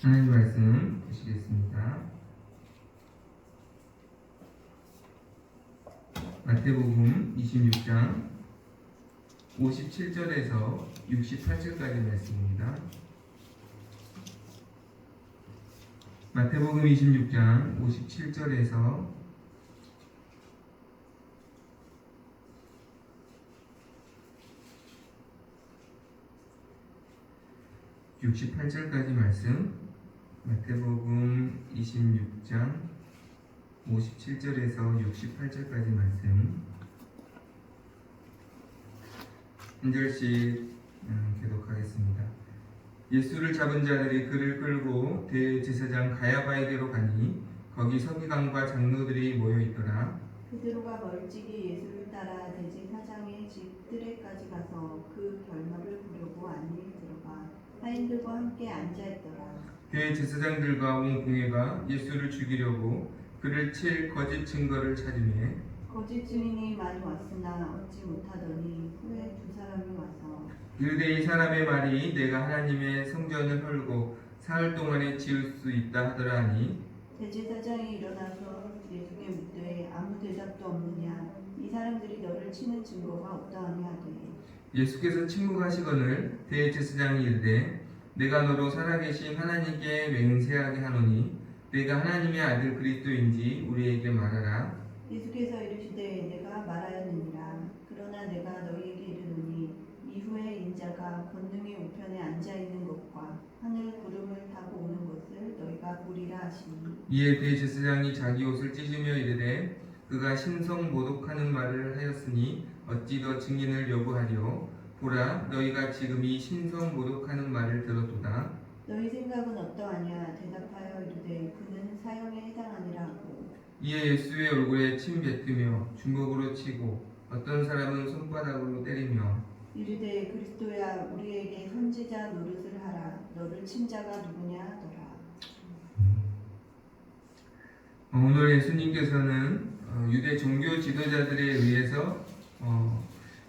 하나님 말씀 보시겠습니다. 마태복음 26장 57절에서 68절까지 말씀입니다. 마태복음 26장 57절에서 68절까지 말씀. 마태복음 26장 57절에서 68절까지 말씀 한 절씩 교독하겠습니다. 예수를 잡은 자들이 그를 끌고 대제사장 가야바에게로 가니 거기 서기관과 장로들이 모여 있더라. 베드로가 멀찍이 예수를 따라 대제사장의 집 뜰에까지 가서 그 결말을 보려고 안에 들어가 하인들과 함께 앉아있더라. 대제사장들과 온 공회가 예수를 죽이려고 그를 칠 거짓 증거를 찾으매 거짓 증인이 많이 왔으나 얻지 못하더니 후에 두 사람이 와서 이르되 이 사람의 말이 내가 하나님의 성전을 헐고 사흘 동안에 지을 수 있다 하더라 하니 대제사장이 일어나서 예수께 묻되 아무 대답도 없느냐 이 사람들이 너를 치는 증거가 어떠하냐 하되 예수께서 침묵하시거늘 대제사장이 이르되 내가 너로 살아계신 하나님께 맹세하게 하노니 내가 하나님의 아들 그리스도인지 우리에게 말하라. 예수께서 이르시되 내가 말하였느니라. 그러나 내가 너희에게 이르노니 이후에 인자가 권능의 우편에 앉아있는 것과 하늘 구름을 타고 오는 것을 너희가 보리라 하시니 이에 대제사장이 자기 옷을 찢으며 이르되 그가 신성 모독하는 말을 하였으니 어찌 더 증인을 요구하리요. 보라 너희가 지금 이 신성 모독하는 말을 들었도다. 너희 생각은 어떠하냐 대답하여 이르되 그는 사형에 해당하니라 하고 이에 예수의 얼굴에 침 뱉으며 주먹으로 치고 어떤 사람은 손바닥으로 때리며 이르되 그리스도야 우리에게 선지자 노릇을 하라. 너를 친 자가 누구냐 하더라. 오늘 예수님께서는 유대 종교 지도자들에 의해서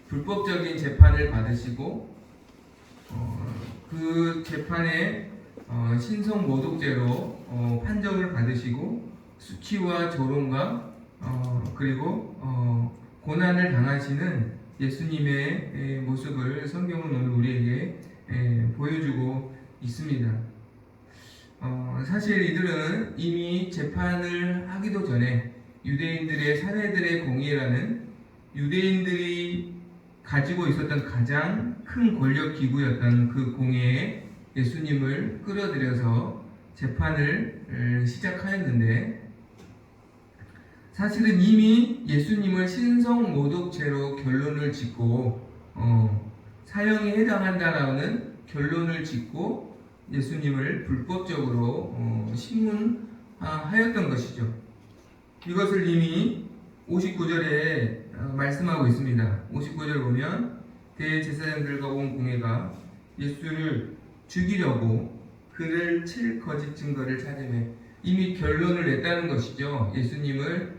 불법적인 재판을 받으시고 그 재판에 신성 모독죄로 판정을 받으시고 수치와 조롱과 그리고 고난을 당하시는 예수님의 모습을 성경은 오늘 우리에게 보여주고 있습니다. 사실 이들은 이미 재판을 하기도 전에 유대인들의 사내들의 공의라는 유대인들이 가지고 있었던 가장 큰 권력 기구였던 그 공회에 예수님을 끌어들여서 재판을 시작하였는데 사실은 이미 예수님을 신성 모독죄로 결론을 짓고 사형에 해당한다라는 결론을 짓고 예수님을 불법적으로 신문하였던 것이죠. 이것을 이미 59절에 말씀하고 있습니다. 59절 보면 대제사장들과 온 공회가 예수를 죽이려고 그를 칠 거짓 증거를 찾으며 이미 결론을 냈다는 것이죠. 예수님을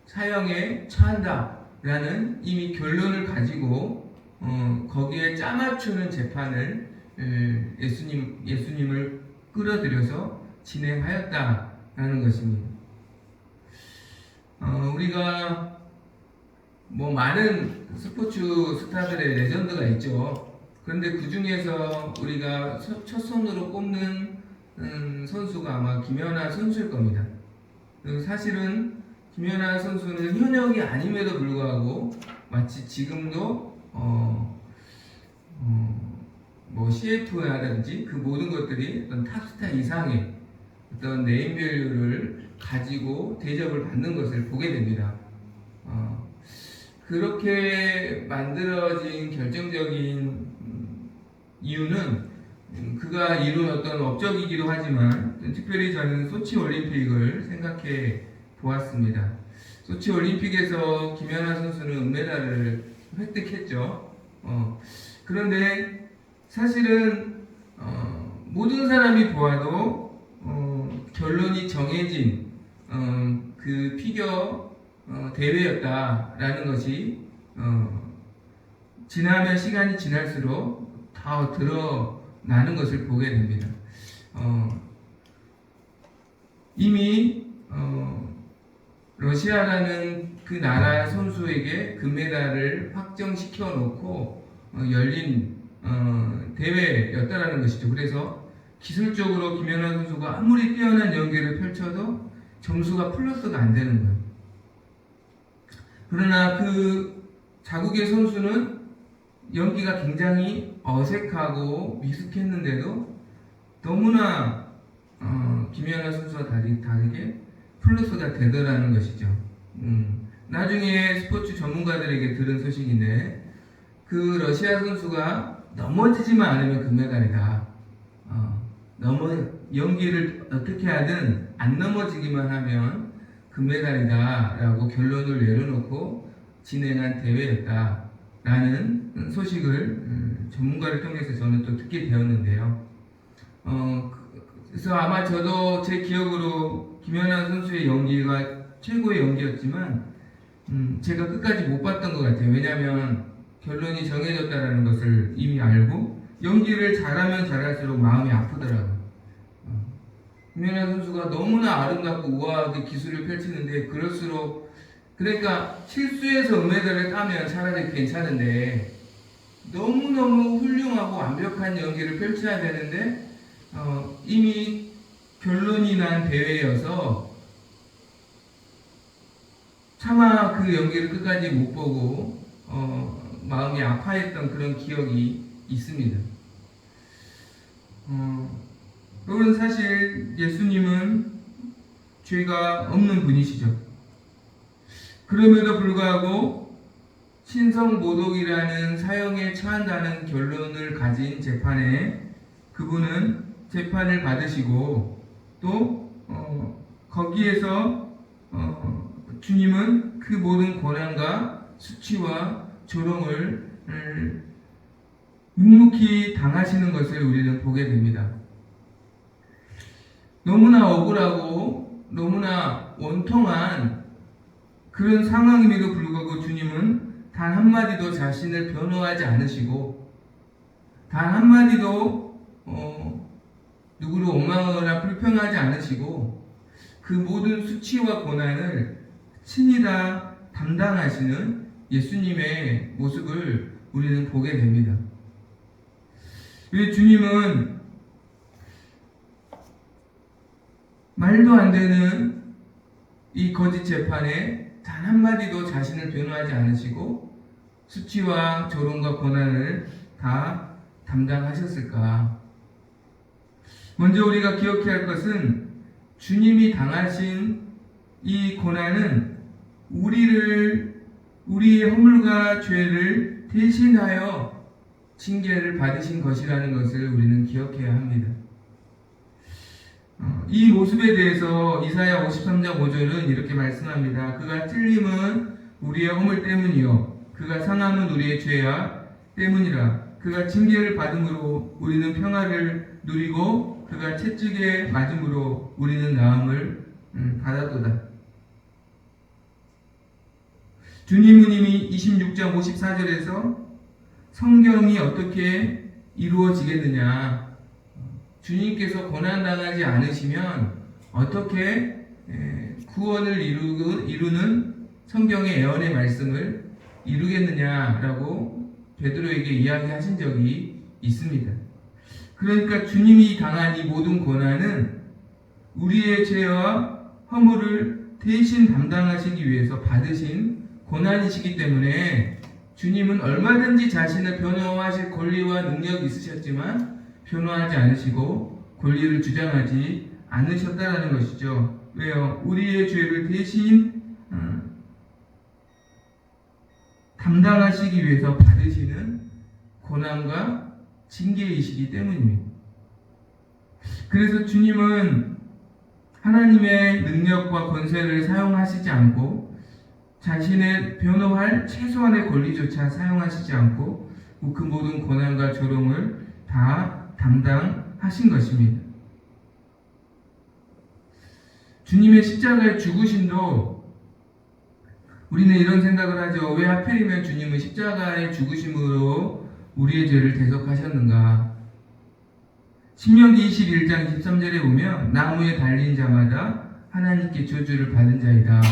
사형에 처한다라는 이미 결론을 가지고 거기에 짜맞추는 재판을 예수님을 끌어들여서 진행하였다라는 것입니다. 우리가 많은 스포츠 스타들의 레전드가 있죠. 그런데 그 중에서 우리가 첫 손으로 꼽는 선수가 아마 김연아 선수일 겁니다. 사실은 김연아 선수는 현역이 아님에도 불구하고 마치 지금도 CF라든지 그 모든 것들이 어떤 탑스타 이상의 어떤 네임밸류를 가지고 대접을 받는 것을 보게 됩니다. 그렇게 만들어진 결정적인 이유는 그가 이룬 어떤 업적이기도 하지만 특별히 저는 소치 올림픽을 생각해 보았습니다. 소치 올림픽에서 김연아 선수는 은메달을 획득했죠. 그런데 사실은 모든 사람이 보아도 결론이 정해진 그 피겨 대회였다라는 것이 시간이 지날수록 더 드러나는 것을 보게 됩니다. 이미 러시아라는 그 나라 선수에게 금메달을 확정시켜 놓고 열린 대회였다라는 것이죠. 그래서 기술적으로 김연아 선수가 아무리 뛰어난 연기를 펼쳐도 점수가 플러스가 안 되는 거예요. 그러나 그 자국의 선수는 연기가 굉장히 어색하고 미숙했는데도 너무나 김연아 선수와 다르게 플러스가 되더라는 것이죠. 나중에 스포츠 전문가들에게 들은 소식인데 그 러시아 선수가 넘어지지만 않으면 금메달이다. 연기를 어떻게 하든 안 넘어지기만 하면 금메달이다라고 결론을 내려놓고 진행한 대회였다라는 소식을 전문가를 통해서 저는 또 듣게 되었는데요. 그래서 아마 저도 제 기억으로 김연아 선수의 연기가 최고의 연기였지만 제가 끝까지 못 봤던 것 같아요. 왜냐하면 결론이 정해졌다는 것을 이미 알고 연기를 잘하면 잘할수록 마음이 아프더라고요. 김연아 선수가 너무나 아름답고 우아하게 기술을 펼치는데 그러니까 실수해서 은메달을 따면 차라리 괜찮은데 너무너무 훌륭하고 완벽한 연기를 펼쳐야 되는데 이미 결론이 난 대회여서 차마 그 연기를 끝까지 못 보고 마음이 아파했던 그런 기억이 있습니다. 여러분, 사실 예수님은 죄가 없는 분이시죠. 그럼에도 불구하고 신성모독이라는 사형에 처한다는 결론을 가진 재판에 그분은 재판을 받으시고 또 거기에서 주님은 그 모든 고난과 수치와 조롱을 묵묵히 당하시는 것을 우리는 보게 됩니다. 너무나 억울하고 너무나 원통한 그런 상황임에도 불구하고 주님은 단 한마디도 자신을 변호하지 않으시고 단 한마디도 누구를 원망하거나 불평하지 않으시고 그 모든 수치와 고난을 친히 다 담당하시는 예수님의 모습을 우리는 보게 됩니다. 주님은 말도 안 되는 이 거짓 재판에 단 한마디도 자신을 변호하지 않으시고 수치와 조롱과 고난을 다 담당하셨을까? 먼저 우리가 기억해야 할 것은 주님이 당하신 이 고난은 우리의 허물과 죄를 대신하여 징계를 받으신 것이라는 것을 우리는 기억해야 합니다. 이 모습에 대해서 이사야 53장 5절은 이렇게 말씀합니다. 그가 찔림은 우리의 허물 때문이요 그가 상함은 우리의 죄악 때문이라. 그가 징계를 받음으로 우리는 평화를 누리고 그가 채찍에 맞음으로 우리는 나음을 받았도다. 주님은 이미 26장 54절에서 성경이 어떻게 이루어지겠느냐, 주님께서 고난당하지 않으시면 어떻게 구원을 이루는 성경의 예언의 말씀을 이루겠느냐라고 베드로에게 이야기하신 적이 있습니다. 그러니까 주님이 당한 이 모든 고난은 우리의 죄와 허물을 대신 담당하시기 위해서 받으신 고난이시기 때문에 주님은 얼마든지 자신을 변호하실 권리와 능력이 있으셨지만 변호하지 않으시고 권리를 주장하지 않으셨다는 것이죠. 왜요? 우리의 죄를 대신 담당하시기 위해서 받으시는 고난과 징계이시기 때문입니다. 그래서 주님은 하나님의 능력과 권세를 사용하시지 않고 자신의 변호할 최소한의 권리조차 사용하시지 않고 그 모든 고난과 조롱을 다 담당하신 것입니다. 주님의 십자가의 죽으심도 우리는 이런 생각을 하죠. 왜 하필이면 주님은 십자가의 죽으심으로 우리의 죄를 대속하셨는가? 신명기 21장 13절에 보면 나무에 달린 자마다 하나님께 저주를 받은 자이다.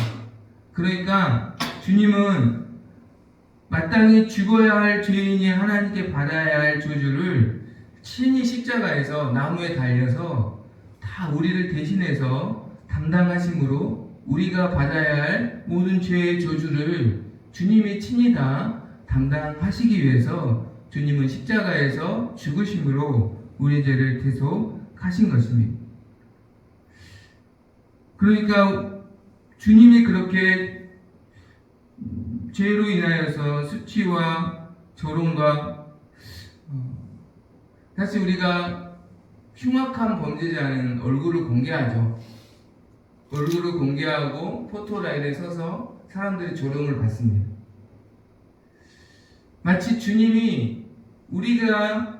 그러니까 주님은 마땅히 죽어야 할 죄인이 하나님께 받아야 할 저주를 친히 십자가에서 나무에 달려서 다 우리를 대신해서 담당하심으로 우리가 받아야 할 모든 죄의 저주를 주님이 친히 다 담당하시기 위해서 주님은 십자가에서 죽으심으로 우리 죄를 대속하신 것입니다. 그러니까 주님이 그렇게 죄로 인하여서 수치와 조롱과 사실 우리가 흉악한 범죄자는 얼굴을 공개하죠. 얼굴을 공개하고 포토라인에 서서 사람들이 조롱을 받습니다. 마치 주님이 우리가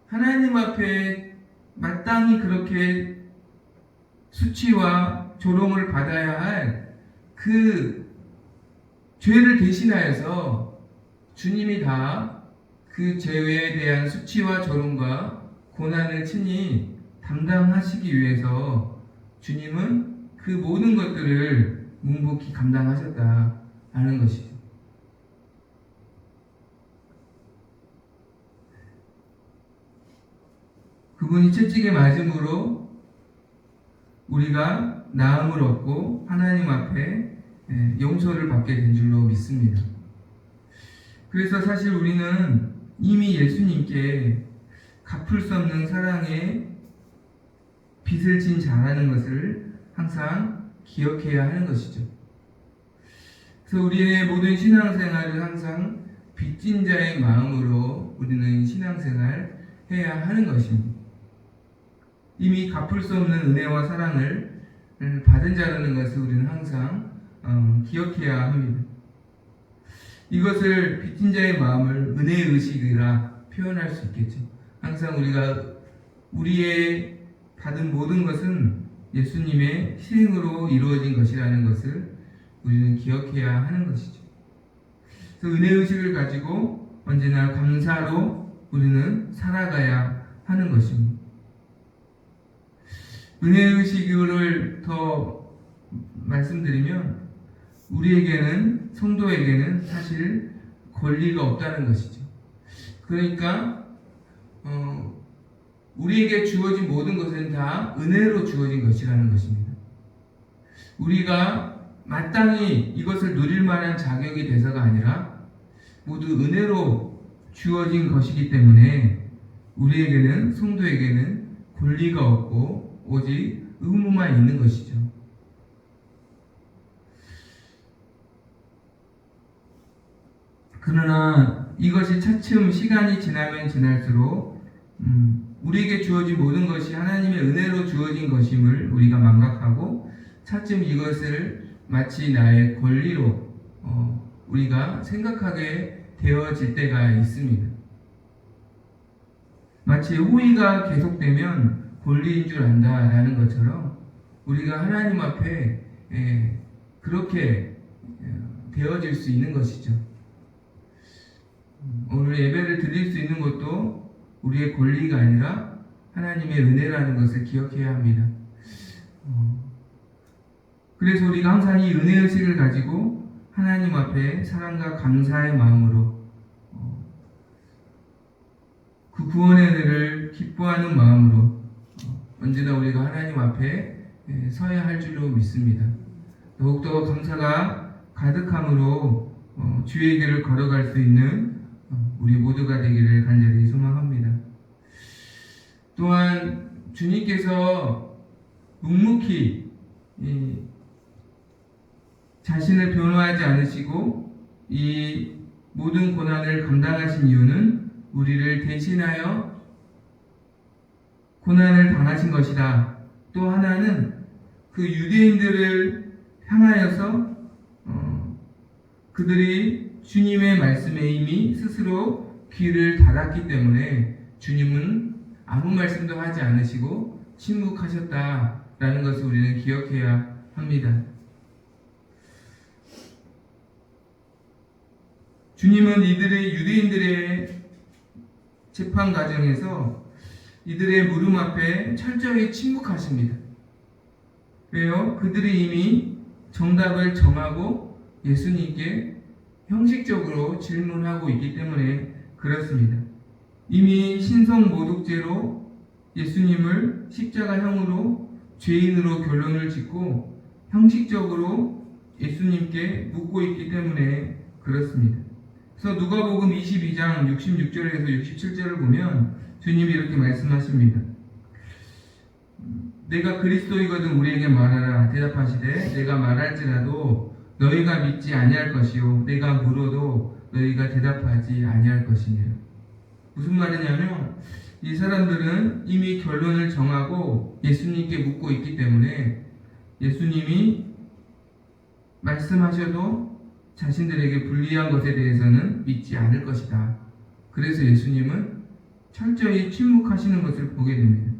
하나님 앞에 마땅히 그렇게 수치와 조롱을 받아야 할 그 죄를 대신하여서 주님이 다 그 죄에 대한 수치와 조롱과 고난을 친히 담당하시기 위해서 주님은 그 모든 것들을 묵묵히 감당하셨다라는 것이죠. 그분이 채찍에 맞음으로 우리가 나음을 얻고 하나님 앞에 용서를 받게 된 줄로 믿습니다. 그래서 사실 우리는 이미 예수님께 갚을 수 없는 사랑의 빚을 진 자라는 것을 항상 기억해야 하는 것이죠. 그래서 우리의 모든 신앙생활을 항상 빚진 자의 마음으로 우리는 신앙생활 해야 하는 것입니다. 이미 갚을 수 없는 은혜와 사랑을 받은 자라는 것을 우리는 항상 기억해야 합니다. 이것을 빚진 자의 마음을 은혜의 의식이라 표현할 수 있겠죠. 항상 우리가 우리의 받은 모든 것은 예수님의 시행으로 이루어진 것이라는 것을 우리는 기억해야 하는 것이죠. 그래서 은혜의 의식을 가지고 언제나 감사로 우리는 살아가야 하는 것입니다. 은혜의 의식을 더 말씀드리면 우리에게는 성도에게는 사실 권리가 없다는 것이죠. 그러니까 우리에게 주어진 모든 것은 다 은혜로 주어진 것이라는 것입니다. 우리가 마땅히 이것을 누릴 만한 자격이 돼서가 아니라 모두 은혜로 주어진 것이기 때문에 우리에게는 성도에게는 권리가 없고 오직 의무만 있는 것이죠. 그러나 이것이 차츰 시간이 지나면 지날수록 우리에게 주어진 모든 것이 하나님의 은혜로 주어진 것임을 우리가 망각하고 차츰 이것을 마치 나의 권리로 우리가 생각하게 되어질 때가 있습니다. 마치 호의가 계속되면 권리인 줄 안다라는 것처럼 우리가 하나님 앞에 그렇게 되어질 수 있는 것이죠. 오늘 예배를 드릴 수 있는 것도 우리의 권리가 아니라 하나님의 은혜라는 것을 기억해야 합니다. 그래서 우리가 항상 이 은혜의식을 가지고 하나님 앞에 사랑과 감사의 마음으로 그 구원의 은혜를 기뻐하는 마음으로 언제나 우리가 하나님 앞에 서야 할 줄로 믿습니다. 더욱더 감사가 가득함으로 주의 길을 걸어갈 수 있는 우리 모두가 되기를 간절히 소망합니다. 또한 주님께서 묵묵히 자신을 변호하지 않으시고 이 모든 고난을 감당하신 이유는 우리를 대신하여 고난을 당하신 것이다. 또 하나는 그 유대인들을 향하여서 그들이 주님의 말씀에 이미 스스로 귀를 닫았기 때문에 주님은 아무 말씀도 하지 않으시고 침묵하셨다라는 것을 우리는 기억해야 합니다. 주님은 이들의 유대인들의 재판 과정에서 이들의 물음 앞에 철저히 침묵하십니다. 왜요? 그들이 이미 정답을 정하고 예수님께 형식적으로 질문하고 있기 때문에 그렇습니다. 이미 신성모독죄로 예수님을 십자가형으로 죄인으로 결론을 짓고 형식적으로 예수님께 묻고 있기 때문에 그렇습니다. 그래서 누가복음 22장 66절에서 67절을 보면 주님이 이렇게 말씀하십니다. 내가 그리스도이거든 우리에게 말하라. 대답하시되 내가 말할지라도 너희가 믿지 아니할 것이요 내가 물어도 너희가 대답하지 아니할 것이니라. 무슨 말이냐면 이 사람들은 이미 결론을 정하고 예수님께 묻고 있기 때문에 예수님이 말씀하셔도 자신들에게 불리한 것에 대해서는 믿지 않을 것이다. 그래서 예수님은 철저히 침묵하시는 것을 보게 됩니다.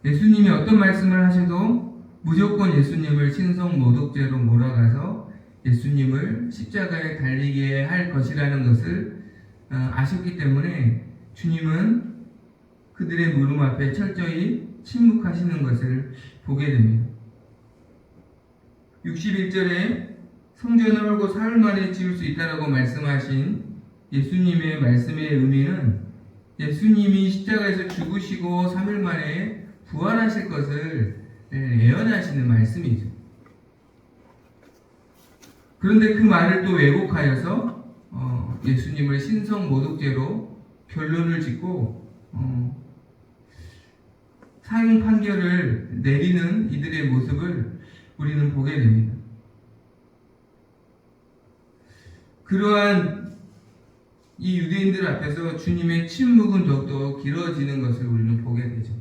예수님이 어떤 말씀을 하셔도 무조건 예수님을 신성모독죄로 몰아가서 예수님을 십자가에 달리게 할 것이라는 것을 아셨기 때문에 주님은 그들의 물음 앞에 철저히 침묵하시는 것을 보게 됩니다. 61절에 성전을 헐고 사흘 만에 지을 수 있다라고 말씀하신 예수님의 말씀의 의미는 예수님이 십자가에서 죽으시고 3일 만에 부활하실 것을 예언하시는 말씀이죠. 그런데 그 말을 또 왜곡하여서 예수님을 신성모독죄로 결론을 짓고 사형 판결을 내리는 이들의 모습을 우리는 보게 됩니다. 그러한 이 유대인들 앞에서 주님의 침묵은 더욱더 길어지는 것을 우리는 보게 되죠.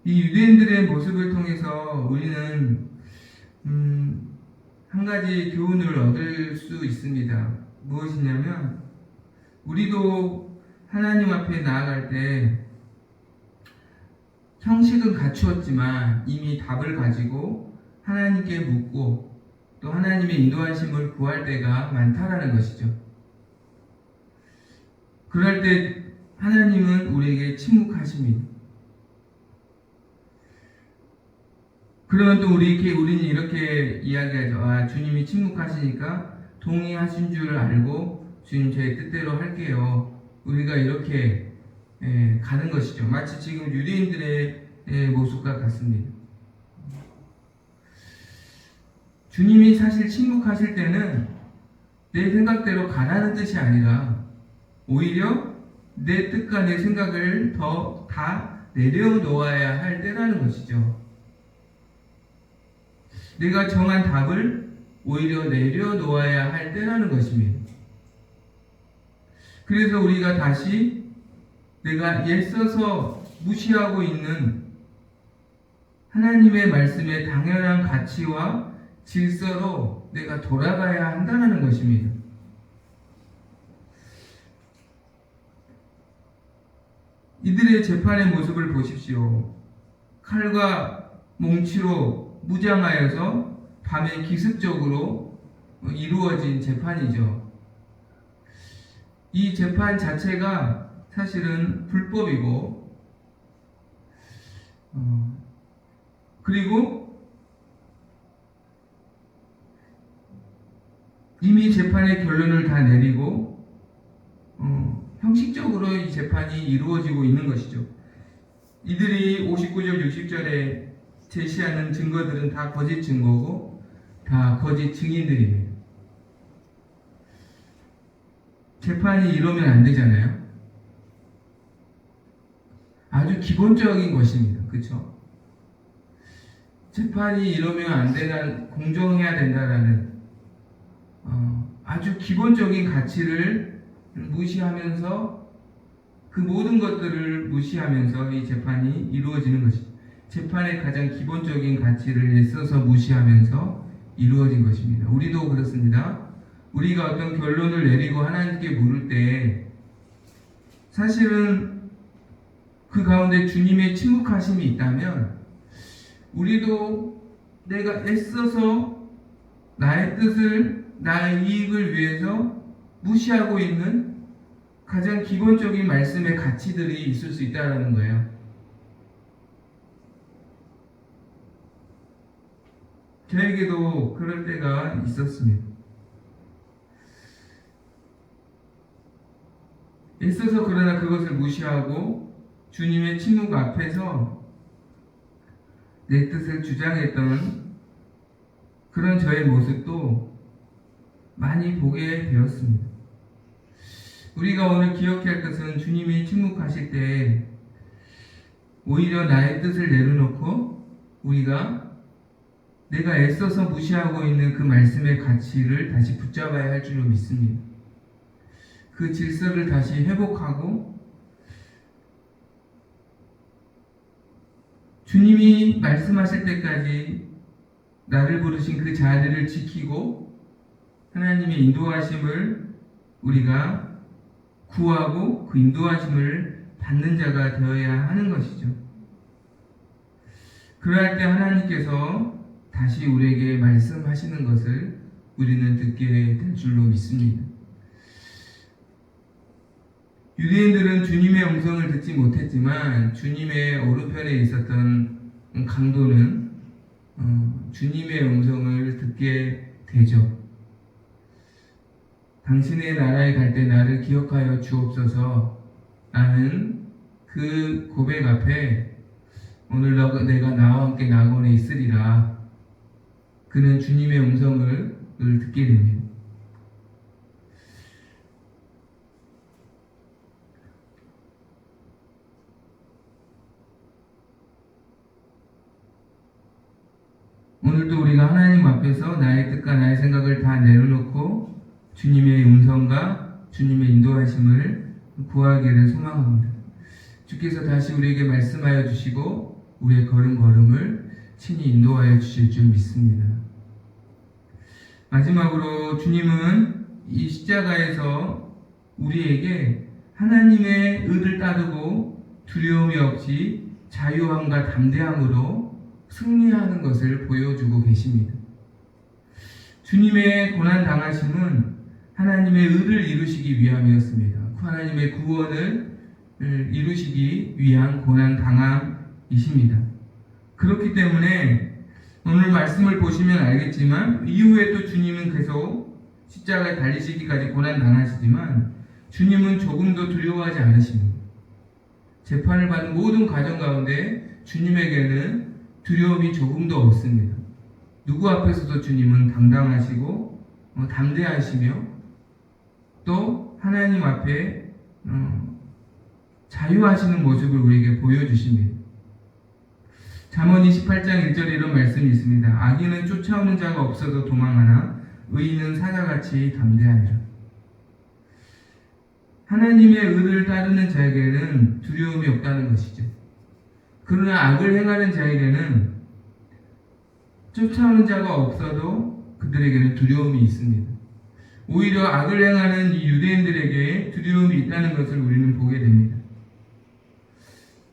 이 유대인들의 모습을 통해서 우리는 한 가지 교훈을 얻을 수 있습니다. 무엇이냐면 우리도 하나님 앞에 나아갈 때 형식은 갖추었지만 이미 답을 가지고 하나님께 묻고 또 하나님의 인도하심을 구할 때가 많다라는 것이죠. 그럴 때 하나님은 우리에게 침묵하십니다. 그러면 또 우리는 이렇게 이야기하죠. 주님이 침묵하시니까 동의하신 줄 알고 주님 제 뜻대로 할게요. 우리가 이렇게 가는 것이죠. 마치 지금 유대인들의 모습과 같습니다. 주님이 사실 침묵하실 때는 내 생각대로 가라는 뜻이 아니라 오히려 내 뜻과 내 생각을 다 내려놓아야 할 때라는 것이죠. 내가 정한 답을 오히려 내려놓아야 할 때라는 것입니다. 그래서 우리가 다시 내가 애써서 무시하고 있는 하나님의 말씀의 당연한 가치와 질서로 내가 돌아가야 한다는 것입니다. 이들의 재판의 모습을 보십시오. 칼과 몽치로 무장하여서 밤에 기습적으로 이루어진 재판이죠. 이 재판 자체가 사실은 불법이고 그리고 이미 재판의 결론을 다 내리고 형식적으로 이 재판이 이루어지고 있는 것이죠. 이들이 59절 60절에 제시하는 증거들은 다 거짓 증거고 다 거짓 증인들입니다. 재판이 이러면 안 되잖아요. 아주 기본적인 것입니다. 그렇죠? 재판이 이러면 안 되는, 공정해야 된다라는 아주 기본적인 가치를 무시하면서 그 모든 것들을 무시하면서 이 재판이 이루어지는 것입니다. 재판의 가장 기본적인 가치를 애써서 무시하면서 이루어진 것입니다. 우리도 그렇습니다. 우리가 어떤 결론을 내리고 하나님께 물을 때 사실은 그 가운데 주님의 침묵하심이 있다면 우리도 내가 애써서 나의 뜻을, 나의 이익을 위해서 무시하고 있는 가장 기본적인 말씀의 가치들이 있을 수 있다는 거예요. 저에게도 그럴 때가 있었습니다. 애써서 그러나 그것을 무시하고 주님의 침묵 앞에서 내 뜻을 주장했던 그런 저의 모습도 많이 보게 되었습니다. 우리가 오늘 기억해야 할 것은 주님이 침묵하실 때 오히려 나의 뜻을 내려놓고 우리가 내가 애써서 무시하고 있는 그 말씀의 가치를 다시 붙잡아야 할 줄로 믿습니다. 그 질서를 다시 회복하고 주님이 말씀하실 때까지 나를 부르신 그 자리를 지키고 하나님의 인도하심을 우리가 구하고 그 인도하심을 받는 자가 되어야 하는 것이죠. 그러할 때 하나님께서 다시 우리에게 말씀하시는 것을 우리는 듣게 될 줄로 믿습니다. 유대인들은 주님의 음성을 듣지 못했지만 주님의 오른편에 있었던 강도는 주님의 음성을 듣게 되죠. 당신의 나라에 갈 때 나를 기억하여 주옵소서 라는 그 고백 앞에 오늘 내가 나와 함께 낙원에 있으리라. 그는 주님의 음성을 듣게 됩니다. 오늘도 우리가 하나님 앞에서 나의 뜻과 나의 생각을 다 내려놓고 주님의 음성과 주님의 인도하심을 구하기를 소망합니다. 주께서 다시 우리에게 말씀하여 주시고 우리의 걸음걸음을 친히 인도하여 주실 줄 믿습니다. 마지막으로 주님은 이 십자가에서 우리에게 하나님의 의를 따르고 두려움이 없이 자유함과 담대함으로 승리하는 것을 보여주고 계십니다. 주님의 고난 당하심은 하나님의 의를 이루시기 위함이었습니다. 하나님의 구원을 이루시기 위한 고난 당함이십니다. 그렇기 때문에 오늘 말씀을 보시면 알겠지만 이후에 또 주님은 계속 십자가에 달리시기까지 고난 당하시지만 주님은 조금도 두려워하지 않으십니다. 재판을 받는 모든 과정 가운데 주님에게는 두려움이 조금도 없습니다. 누구 앞에서도 주님은 당당하시고 담대하시며 또 하나님 앞에 자유하시는 모습을 우리에게 보여주십니다. 잠언 28장 1절에 이런 말씀이 있습니다. 악인은 쫓아오는 자가 없어도 도망하나 의인은 사자같이 담대하니라. 하나님의 의를 따르는 자에게는 두려움이 없다는 것이죠. 그러나 악을 행하는 자에게는 쫓아오는 자가 없어도 그들에게는 두려움이 있습니다. 오히려 악을 행하는 이 유대인들에게 두려움이 있다는 것을 우리는 보게 됩니다.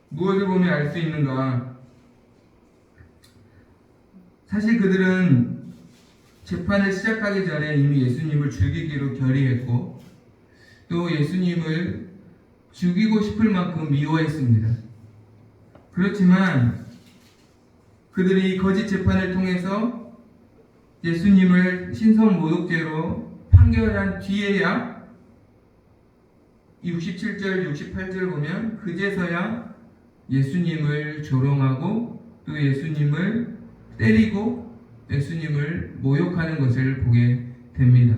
무엇을 보면 알 수 있는가? 사실 그들은 재판을 시작하기 전에 이미 예수님을 죽이기로 결의했고 또 예수님을 죽이고 싶을 만큼 미워했습니다. 그렇지만 그들이 거짓 재판을 통해서 예수님을 신성 모독죄로 판결한 뒤에야 67절, 68절 보면 그제서야 예수님을 조롱하고 또 예수님을 때리고 예수님을 모욕하는 것을 보게 됩니다.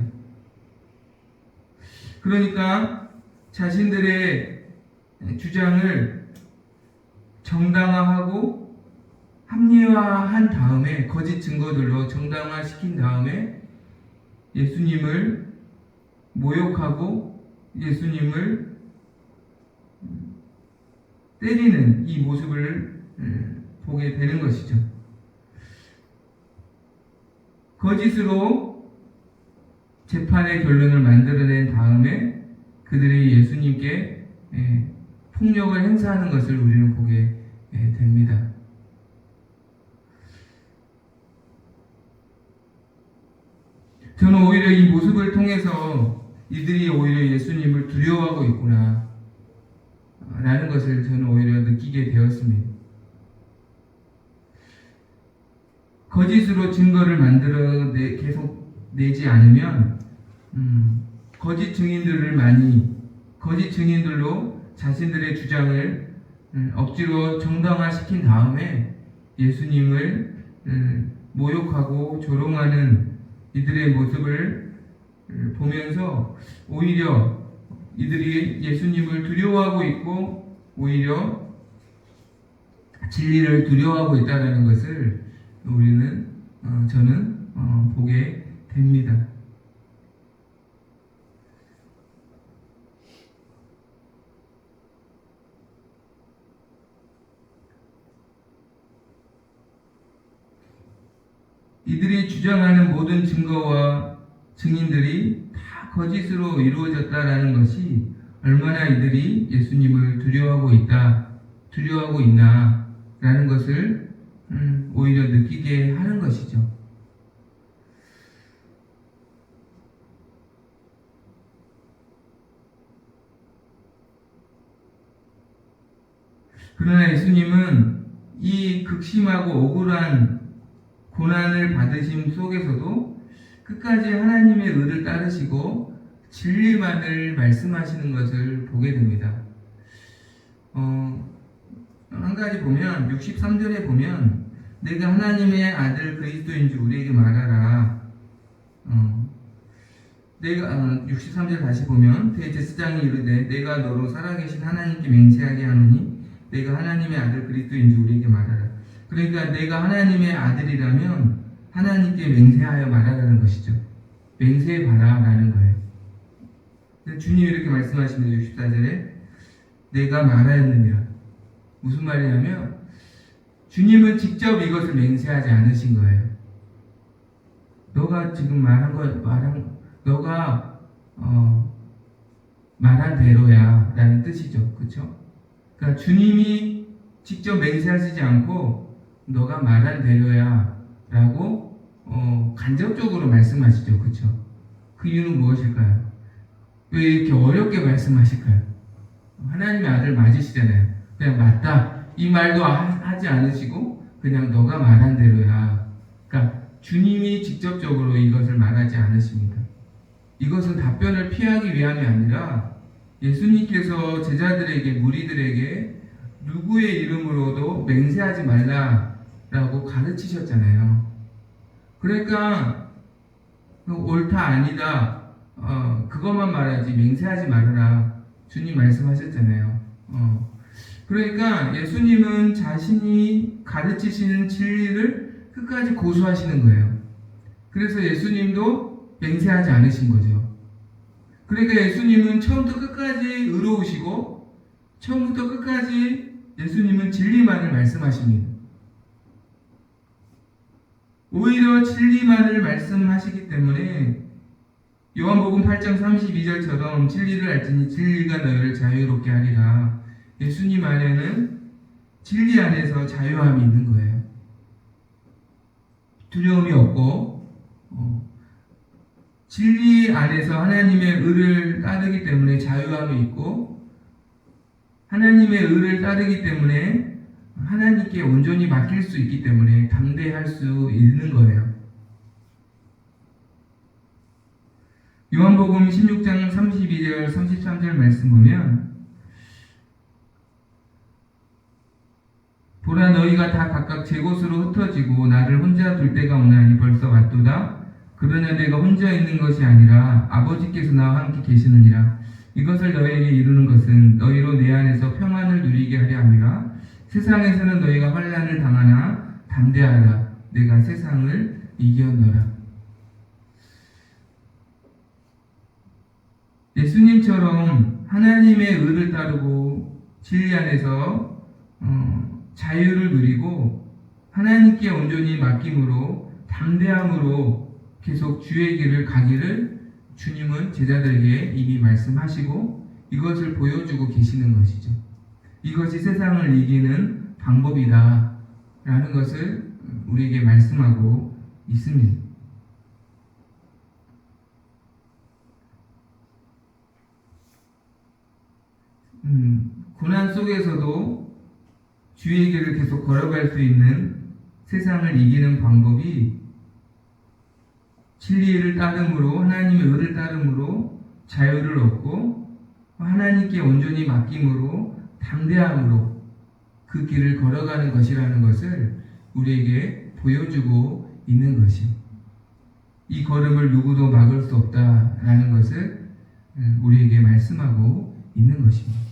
그러니까 자신들의 주장을 정당화하고 합리화한 다음에 거짓 증거들로 정당화시킨 다음에 예수님을 모욕하고 예수님을 때리는 이 모습을 보게 되는 것이죠. 거짓으로 재판의 결론을 만들어낸 다음에 그들이 예수님께 폭력을 행사하는 것을 우리는 보게 됩니다. 저는 오히려 이 모습을 통해서 이들이 오히려 예수님을 두려워하고 있구나 라는 것을 저는 오히려 느끼게 되었습니다. 거짓으로 증거를 만들어 계속 내지 않으면 거짓 증인들로 자신들의 주장을 억지로 정당화시킨 다음에 예수님을 모욕하고 조롱하는 이들의 모습을 보면서 오히려 이들이 예수님을 두려워하고 있고 오히려 진리를 두려워하고 있다는 것을 저는 보게 됩니다. 이들이 주장하는 모든 증거와 증인들이 다 거짓으로 이루어졌다라는 것이 얼마나 이들이 예수님을 두려워하고 있나라는 것을 오히려 느끼게 하는 것이죠. 그러나 예수님은 이 극심하고 억울한 고난을 받으심 속에서도 끝까지 하나님의 의를 따르시고 진리만을 말씀하시는 것을 보게 됩니다. 한 가지 보면 63절에 보면 내가 하나님의 아들 그리스도인 줄 우리에게 말하라. 63절 다시 보면 대제사장이 이르되 내가 너로 살아계신 하나님께 맹세하게 하노니 내가 하나님의 아들 그리스도인 줄 우리에게 말하라. 그러니까 내가 하나님의 아들이라면 하나님께 맹세하여 말하라는 것이죠. 맹세해봐라 라는 거예요. 주님이 이렇게 말씀하십니다. 64절에 내가 말하였느니라. 무슨 말이냐면 주님은 직접 이것을 맹세하지 않으신 거예요. 너가 지금 너가 말한 대로야 라는 뜻이죠. 그렇죠? 그러니까 주님이 직접 맹세하시지 않고 너가 말한 대로야 라고 간접적으로 말씀하시죠. 그렇죠? 그 이유는 무엇일까요? 왜 이렇게 어렵게 말씀하실까요? 하나님의 아들 맞으시잖아요. 그냥 맞다 이 말도 하지 않으시고 그냥 너가 말한 대로야. 그러니까 주님이 직접적으로 이것을 말하지 않으십니다. 이것은 답변을 피하기 위함이 아니라 예수님께서 제자들에게 무리들에게 누구의 이름으로도 맹세하지 말라라고 가르치셨잖아요. 그러니까 옳다 아니다 그것만 말하지 맹세하지 말아라 주님 말씀하셨잖아요. 그러니까 예수님은 자신이 가르치시는 진리를 끝까지 고수하시는 거예요. 그래서 예수님도 맹세하지 않으신 거죠. 그러니까 예수님은 처음부터 끝까지 의로우시고 처음부터 끝까지 예수님은 진리만을 말씀하십니다. 오히려 진리만을 말씀하시기 때문에 요한복음 8장 32절처럼 진리를 알지니 진리가 너희를 자유롭게 하리라. 예수님 안에는 진리 안에서 자유함이 있는 거예요. 두려움이 없고 진리 안에서 하나님의 의를 따르기 때문에 자유함이 있고 하나님의 의를 따르기 때문에 하나님께 온전히 맡길 수 있기 때문에 담대할 수 있는 거예요. 요한복음 16장 32절 33절 말씀 보면 보라 너희가 다 각각 제 곳으로 흩어지고 나를 혼자 둘 때가 오나니 벌써 왔도다. 그러나 내가 혼자 있는 것이 아니라 아버지께서 나와 함께 계시느니라. 이것을 너희에게 이루는 것은 너희로 내 안에서 평안을 누리게 하려 함이라. 세상에서는 너희가 환난을 당하나 담대하라. 내가 세상을 이겼노라. 예수님처럼 하나님의 의를 따르고 진리 안에서 자유를 누리고 하나님께 온전히 맡김으로 담대함으로 계속 주의 길을 가기를 주님은 제자들에게 이미 말씀하시고 이것을 보여주고 계시는 것이죠. 이것이 세상을 이기는 방법이다 라는 것을 우리에게 말씀하고 있습니다. 고난 속에서도 주의 길을 계속 걸어갈 수 있는 세상을 이기는 방법이 진리를 따름으로, 하나님의 의를 따름으로 자유를 얻고 하나님께 온전히 맡김으로 담대함으로 그 길을 걸어가는 것이라는 것을 우리에게 보여주고 있는 것이, 이 걸음을 누구도 막을 수 없다라는 것을 우리에게 말씀하고 있는 것입니다.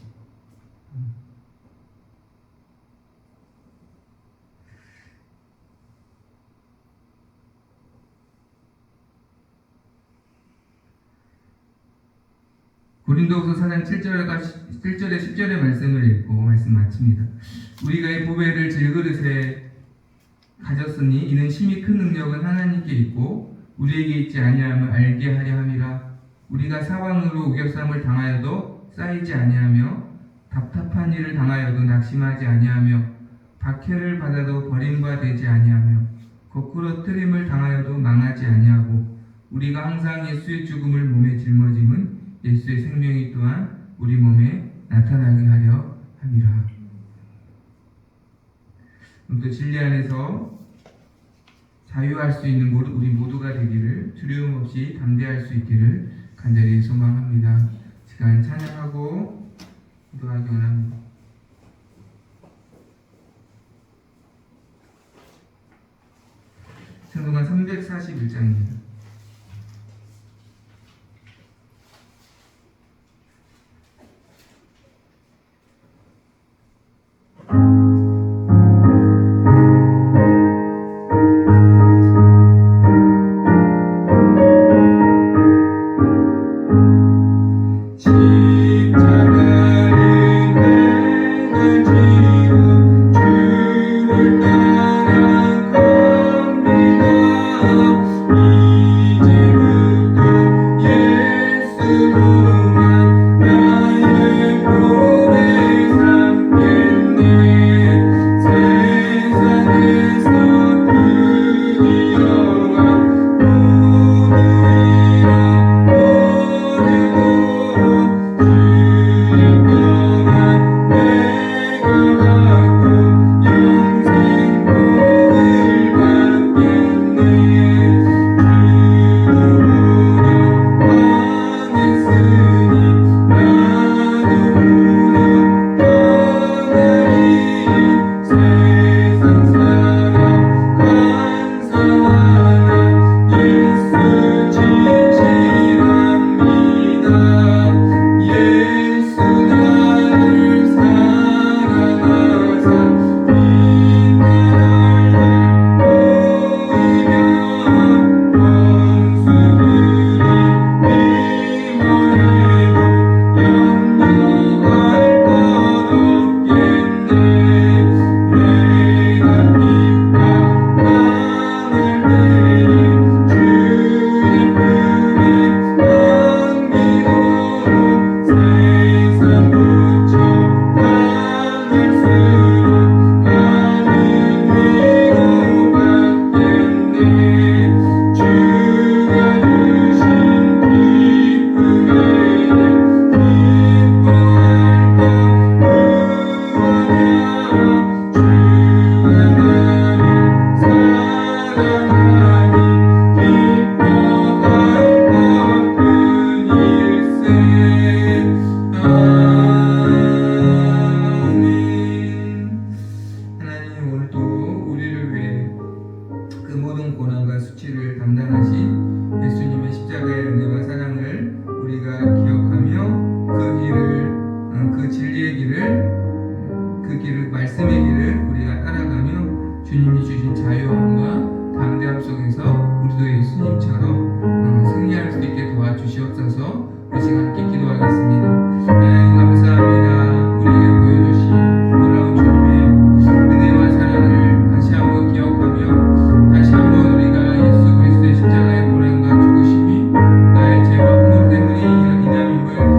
고린도후서 4장 7절에 10절의 말씀을 읽고 말씀 마칩니다. 우리가 이 보배를 질그릇에 가졌으니 이는 심히 큰 능력은 하나님께 있고 우리에게 있지 아니함을 알게 하려 함이라. 우리가 사방으로 우겨쌈을 당하여도 쌓이지 아니하며 답답한 일을 당하여도 낙심하지 아니하며 박해를 받아도 버림바 되지 아니하며 거꾸로 트림을 당하여도 망하지 아니하고 우리가 항상 예수의 죽음을 몸에 짊어짐은 예수의 생명이 또한 우리 몸에 나타나게 하려 함이라. 또 진리 안에서 자유할 수 있는 우리 모두가 되기를, 두려움 없이 담대할 수 있기를 간절히 소망합니다. 시간 찬양하고 기도하기 원합니다. 찬송가 341장입니다.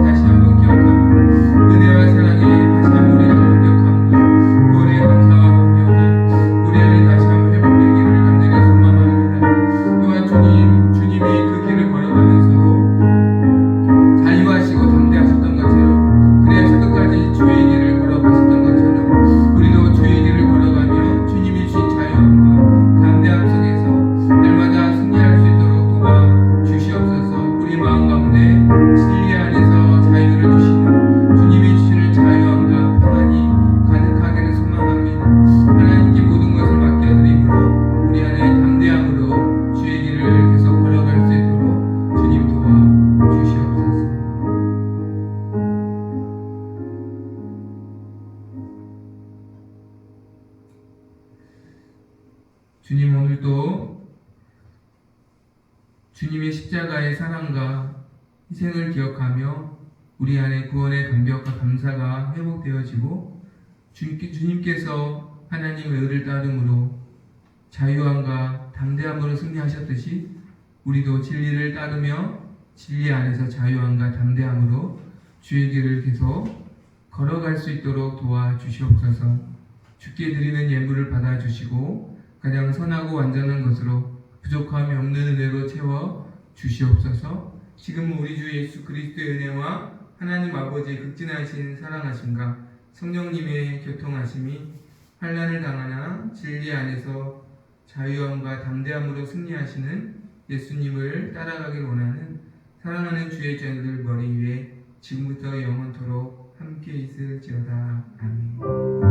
다시 한번 기억하며 주님, 오늘도 주님의 십자가의 사랑과 희생을 기억하며 우리 안에 구원의 감격과 감사가 회복되어지고 주님께서 하나님의 의를 따름으로 자유함과 담대함으로 승리하셨듯이 우리도 진리를 따르며 진리 안에서 자유함과 담대함으로 주의 길을 계속 걸어갈 수 있도록 도와주시옵소서. 주께 드리는 예물을 받아주시고 가장 선하고 완전한 것으로 부족함이 없는 은혜로 채워 주시옵소서. 지금 우리 주 예수 그리스도의 은혜와 하나님 아버지의 극진하신 사랑하심과 성령님의 교통하심이 환난을 당하나 진리 안에서 자유함과 담대함으로 승리하시는 예수님을 따라가길 원하는 사랑하는 주의 자녀들 머리 위에 지금부터 영원토록 함께 있을지어다. 아멘.